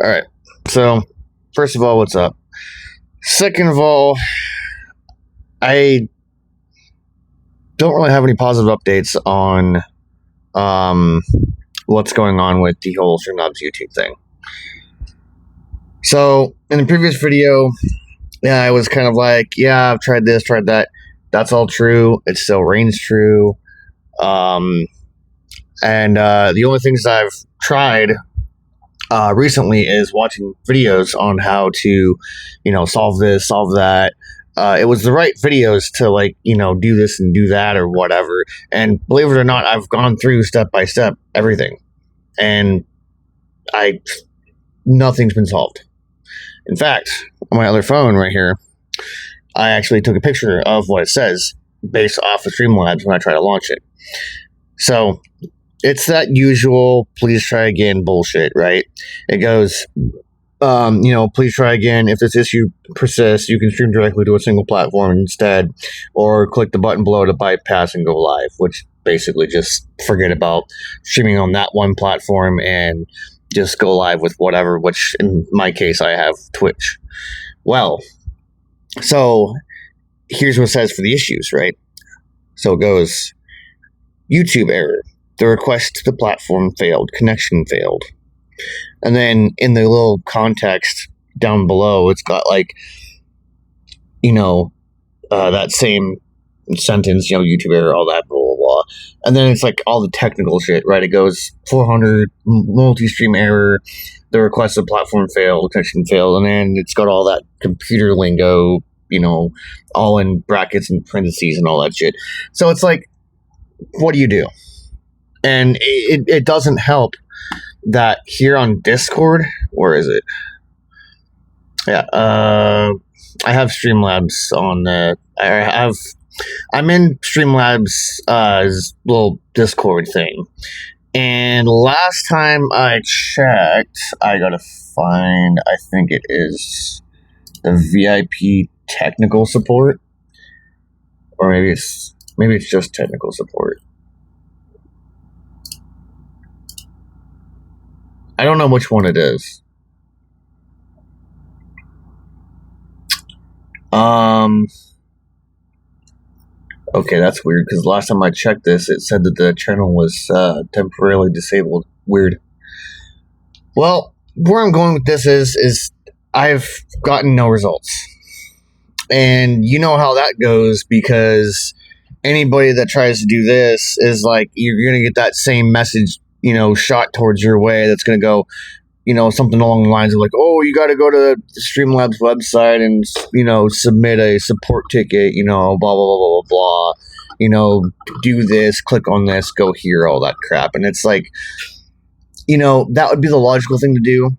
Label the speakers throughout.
Speaker 1: All right. So, first of all, what's up? Second of all, I don't really have any positive updates on what's going on with the whole Streamlabs YouTube thing. So, in the previous video, yeah, I was kind of like, yeah, I've tried this, tried that. That's all true. It still reigns true. And the only things I've tried recently is watching videos on how to, solve this, solve that. It was the right videos to do this and do that or whatever. And believe it or not, I've gone through step by step everything, and nothing's been solved. In fact, on my other phone right here, I actually took a picture of what it says based off of Streamlabs when I try to launch it. So it's that usual please try again bullshit, right? It goes, please try again. If this issue persists, you can stream directly to a single platform instead, or click the button below to bypass and go live, which basically just forget about streaming on that one platform and just go live with whatever, which in my case, I have Twitch. Well, so here's what it says for the issues, right? So it goes, YouTube error. The request to the platform failed. Connection failed. And then in the little context down below, it's got that same sentence, YouTube error, all that, blah, blah, blah. And then it's like all the technical shit, right? It goes 400 multi-stream error. The request to the platform failed. Connection failed. And then it's got all that computer lingo, all in brackets and parentheses and all that shit. So it's like, what do you do? And it doesn't help that here on Discord, where is it? Yeah, I have Streamlabs on the. I'm in Streamlabs' little Discord thing, and last time I checked, I gotta find. I think it is the VIP technical support, or maybe it's just technical support. I don't know which one it is. Okay, that's weird, because last time I checked this, it said that the channel was temporarily disabled. Weird. Well, where I'm going with this is I've gotten no results. And you know how that goes, because anybody that tries to do this is like, you're going to get that same message shot towards your way that's going to go, something along the lines of like, oh, you got to go to the Streamlabs website and, submit a support ticket, blah, blah, blah, blah, blah, blah, do this, click on this, go here, all that crap. And it's like, that would be the logical thing to do.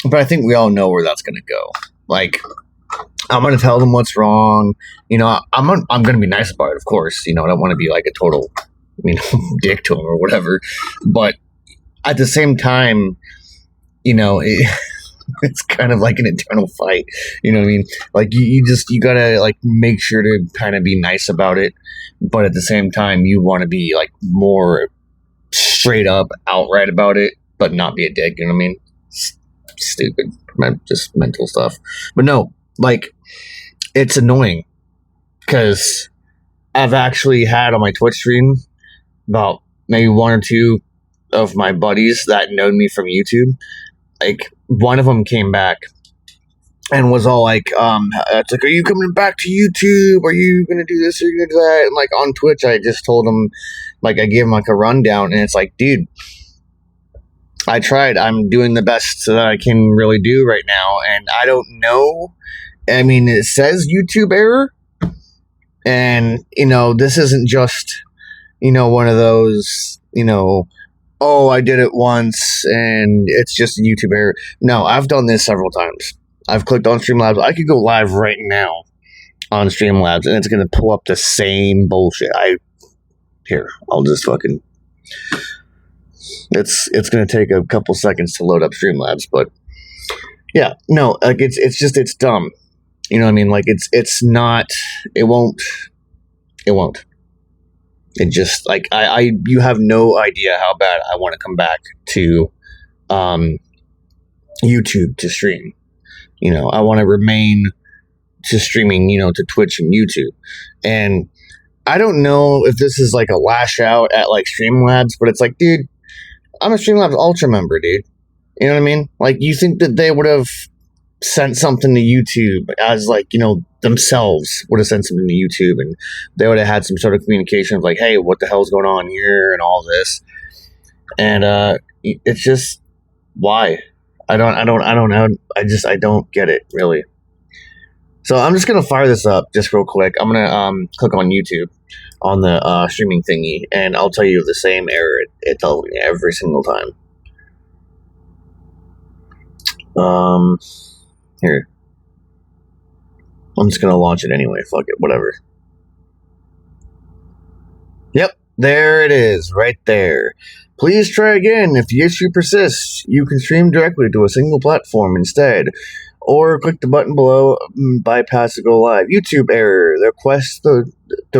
Speaker 1: But I think we all know where that's going to go. Like, I'm going to tell them what's wrong. I'm going to be nice about it, of course. I don't want to be like a total dick to him or whatever, but at the same time, it's kind of like an internal fight. You know what I mean? Like you gotta make sure to kind of be nice about it, but at the same time, you want to be more straight up, outright about it, but not be a dick. You know what I mean? Stupid, just mental stuff. But no, it's annoying because I've actually had on my Twitch stream about maybe one or two of my buddies that know me from YouTube. One of them came back and was all like, it's like, are you coming back to YouTube? Are you going to do this? Are you going to do that? And on Twitch, I just told him, I gave him a rundown, and it's like, dude, I tried. I'm doing the best that I can really do right now. And I don't know. I mean, it says YouTube error. And, this isn't just, one of those, oh, I did it once and it's just a YouTube error. No, I've done this several times. I've clicked on Streamlabs. I could go live right now on Streamlabs and it's going to pull up the same bullshit. I'll just fucking... It's going to take a couple seconds to load up Streamlabs, but yeah, no, it's dumb. You know what I mean? It's not, it won't. It just, you have no idea how bad I want to come back to YouTube to stream. I want to remain to streaming, to Twitch and YouTube. And I don't know if this is like a lash out at like Streamlabs, but it's like, dude, I'm a Streamlabs Ultra member, dude. You know what I mean? Like, you think that they would have sent something to YouTube as like, themselves would have sent something to YouTube, and they would have had some sort of communication of like, hey, what the hell's going on here and all this. And it's just, why? I don't know. I don't get it, really. So I'm just going to fire this up just real quick. I'm going to click on YouTube on the streaming thingy, and I'll tell you the same error it tells me every single time. Here. I'm just going to launch it anyway. Fuck it. Whatever. Yep. There it is. Right there. Please try again. If the issue persists, you can stream directly to a single platform instead. Or click the button below, bypass to go live. YouTube error. The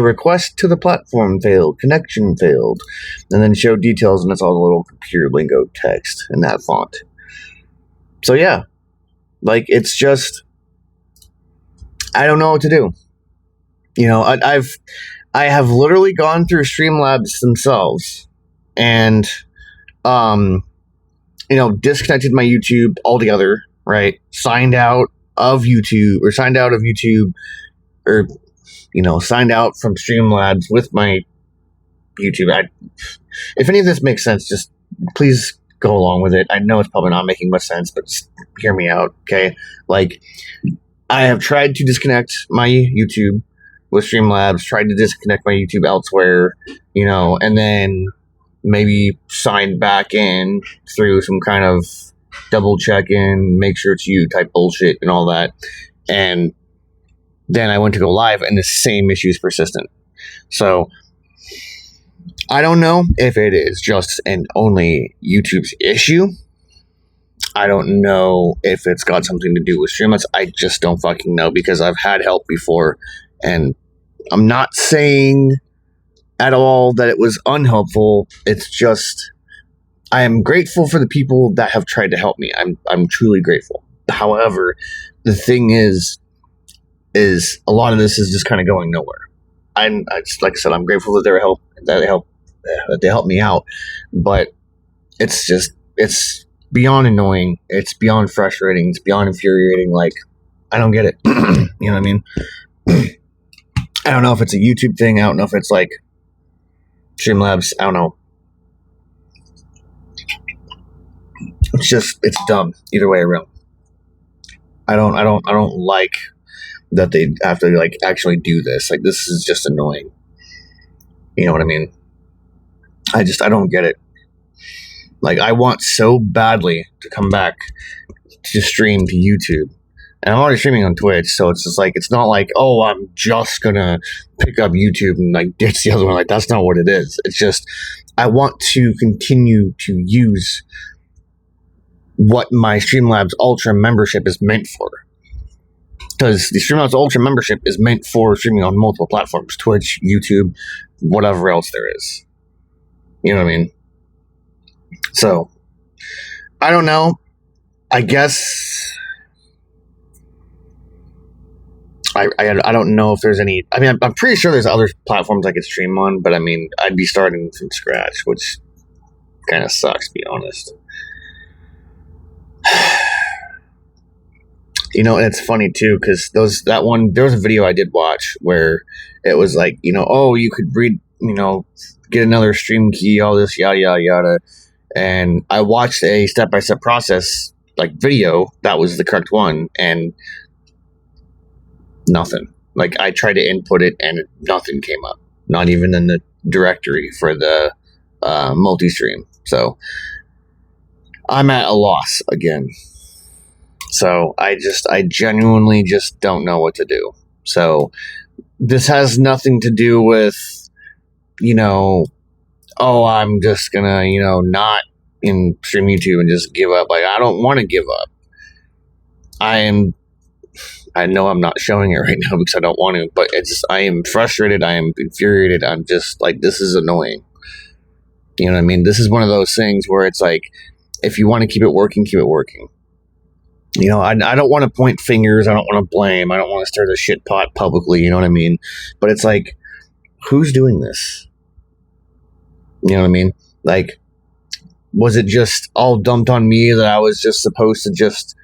Speaker 1: request to the platform failed. Connection failed. And then show details, and it's all the little computer lingo text in that font. So yeah. Like, it's just, I don't know what to do. I have literally gone through Streamlabs themselves and, disconnected my YouTube altogether, right? Signed out of YouTube, or signed out from Streamlabs with my YouTube. If any of this makes sense, just please go along with it. I know it's probably not making much sense, but just hear me out, okay? Like, I have tried to disconnect my YouTube with Streamlabs, tried to disconnect my YouTube elsewhere, and then maybe sign back in through some kind of double check-in, make sure it's you type bullshit and all that. And then I went to go live, and the same issue is persistent. So I don't know if it is just and only YouTube's issue. I don't know if it's got something to do with Streamlabs. I just don't fucking know, because I've had help before, and I'm not saying at all that it was unhelpful. It's just, I am grateful for the people that have tried to help me. I'm truly grateful. However, the thing is a lot of this is just kind of going nowhere. Like I said, I'm grateful that they helped me out, but it's beyond annoying. It's beyond frustrating. It's beyond infuriating. Like, I don't get it. You know what I mean? I don't know if it's a YouTube thing. I don't know if it's like Streamlabs. I don't know. It's dumb either way around. I don't like that they have to like actually do this. Like, this is just annoying. You know what I mean? I don't get it. Like, I want so badly to come back to stream to YouTube. And I'm already streaming on Twitch, so it's just like, it's not like, oh, I'm just gonna pick up YouTube and like ditch the other one. Like, that's not what it is. It's just, I want to continue to use what my Streamlabs Ultra membership is meant for. Because the Streamlabs Ultra membership is meant for streaming on multiple platforms. Twitch, YouTube, whatever else there is. You know what I mean? So, I don't know. I guess I don't know if there's any. I mean, I'm pretty sure there's other platforms I could stream on, but I mean, I'd be starting from scratch, which kind of sucks, to be honest. And it's funny too, because there was a video I did watch where it was like, oh, you could get another stream key, all this yada yada yada, and I watched a step-by-step process like video that was the correct one, and nothing. Like, I tried to input it and nothing came up, not even in the directory for the multi-stream. So I'm at a loss again. So I genuinely just don't know what to do. So this has nothing to do with, oh, I'm just gonna, not in stream YouTube and just give up. Like, I don't want to give up. I know I'm not showing it right now because I don't want to, but I am frustrated. I am infuriated. I'm just like, this is annoying. You know what I mean? This is one of those things where it's like, if you want to keep it working, keep it working. You know, I don't want to point fingers. I don't want to blame. I don't want to stir the shit pot publicly. You know what I mean? But it's like, who's doing this? You know what I mean? Like, was it just all dumped on me that I was just supposed to just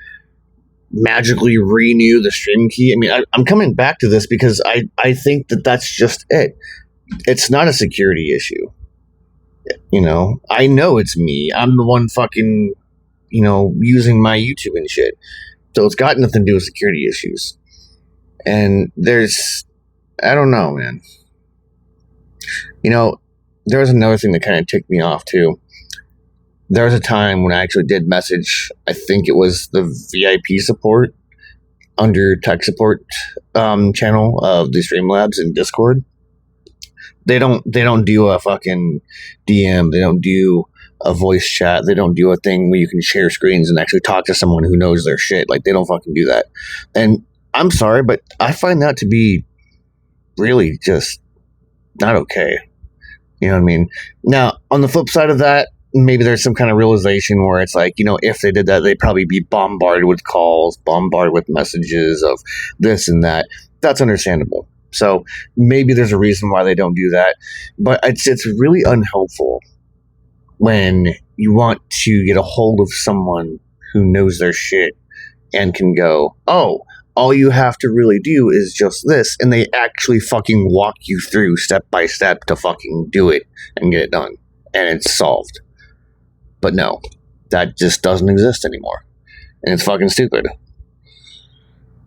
Speaker 1: magically renew the stream key? I mean, I'm coming back to this because I think that that's just it. It's not a security issue. You know, I know it's me. I'm the one fucking, you know, using my YouTube and shit. So it's got nothing to do with security issues. And I don't know, man. You know, there was another thing that kind of ticked me off too. There was a time when I actually did message, I think it was the VIP support under tech support channel of the Streamlabs in Discord. They don't do a fucking DM. They don't do a voice chat. They don't do a thing where you can share screens and actually talk to someone who knows their shit. Like, they don't fucking do that. And I'm sorry, but I find that to be really just not okay. You know what I mean? Now, on the flip side of that, maybe there's some kind of realization where it's like, you know, if they did that, they'd probably be bombarded with calls, bombarded with messages of this and that. That's understandable. So maybe there's a reason why they don't do that. But it's really unhelpful when you want to get a hold of someone who knows their shit and can go, oh, all you have to really do is just this. And they actually fucking walk you through step by step to fucking do it and get it done. And it's solved. But no, that just doesn't exist anymore. And it's fucking stupid.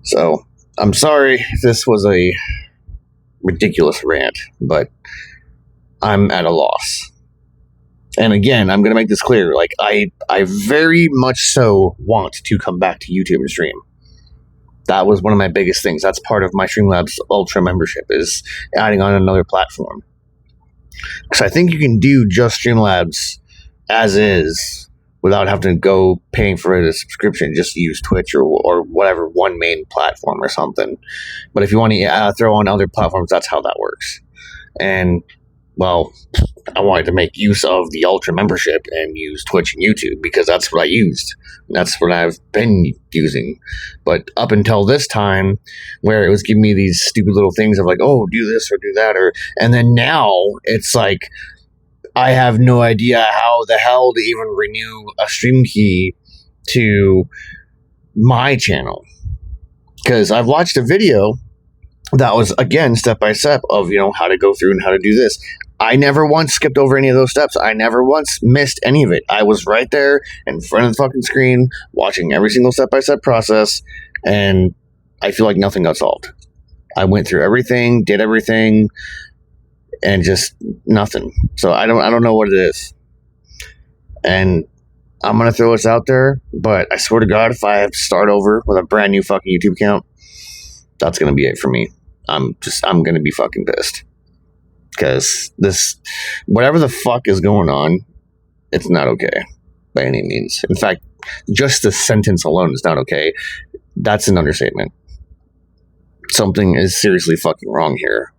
Speaker 1: So, I'm sorry if this was a ridiculous rant, but I'm at a loss. And again, I'm going to make this clear. Like, I very much so want to come back to YouTube and stream. That was one of my biggest things. That's part of my Streamlabs Ultra membership, is adding on another platform. Because I think you can do just Streamlabs as is without having to go paying for a subscription. Just use Twitch or whatever, one main platform or something. But if you want to throw on other platforms, that's how that works. And, well, I wanted to make use of the Ultra membership and use Twitch and YouTube because that's what I used. That's what I've been using. But up until this time, where it was giving me these stupid little things of like, oh, do this or do that, and then now it's like, I have no idea how the hell to even renew a stream key to my channel. Because I've watched a video that was, again, step by step of, you know, how to go through and how to do this. I never once skipped over any of those steps. I never once missed any of it. I was right there in front of the fucking screen watching every single step-by-step process, and I feel like nothing got solved. I went through everything, did everything, and just nothing. So I don't know what it is. And I'm going to throw this out there, but I swear to God, if I have to start over with a brand new fucking YouTube account, that's going to be it for me. I'm going to be fucking pissed. Because this, whatever the fuck is going on, it's not okay by any means. In fact, just the sentence alone is not okay. That's an understatement. Something is seriously fucking wrong here.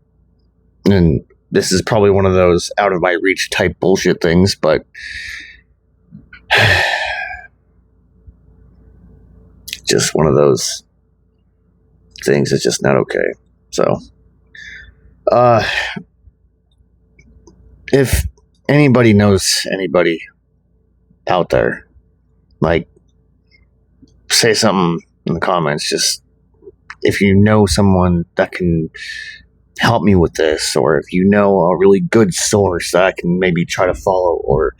Speaker 1: And this is probably one of those out of my reach type bullshit things, but just one of those things that's just not okay. So, if anybody knows anybody out there, like, say something in the comments. Just, if you know someone that can help me with this, or if you know a really good source that I can maybe try to follow, or,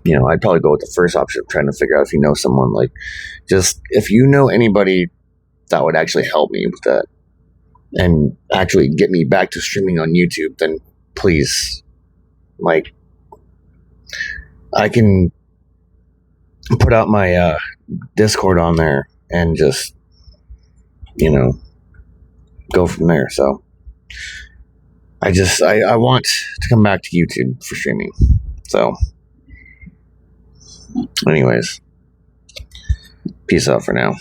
Speaker 1: you know, I'd probably go with the first option of trying to figure out if you know someone, like, just, if you know anybody that would actually help me with that and actually get me back to streaming on YouTube, then please, like, I can put out my Discord on there and just, you know, go from there. So I want to come back to YouTube for streaming. So anyways, peace out for now.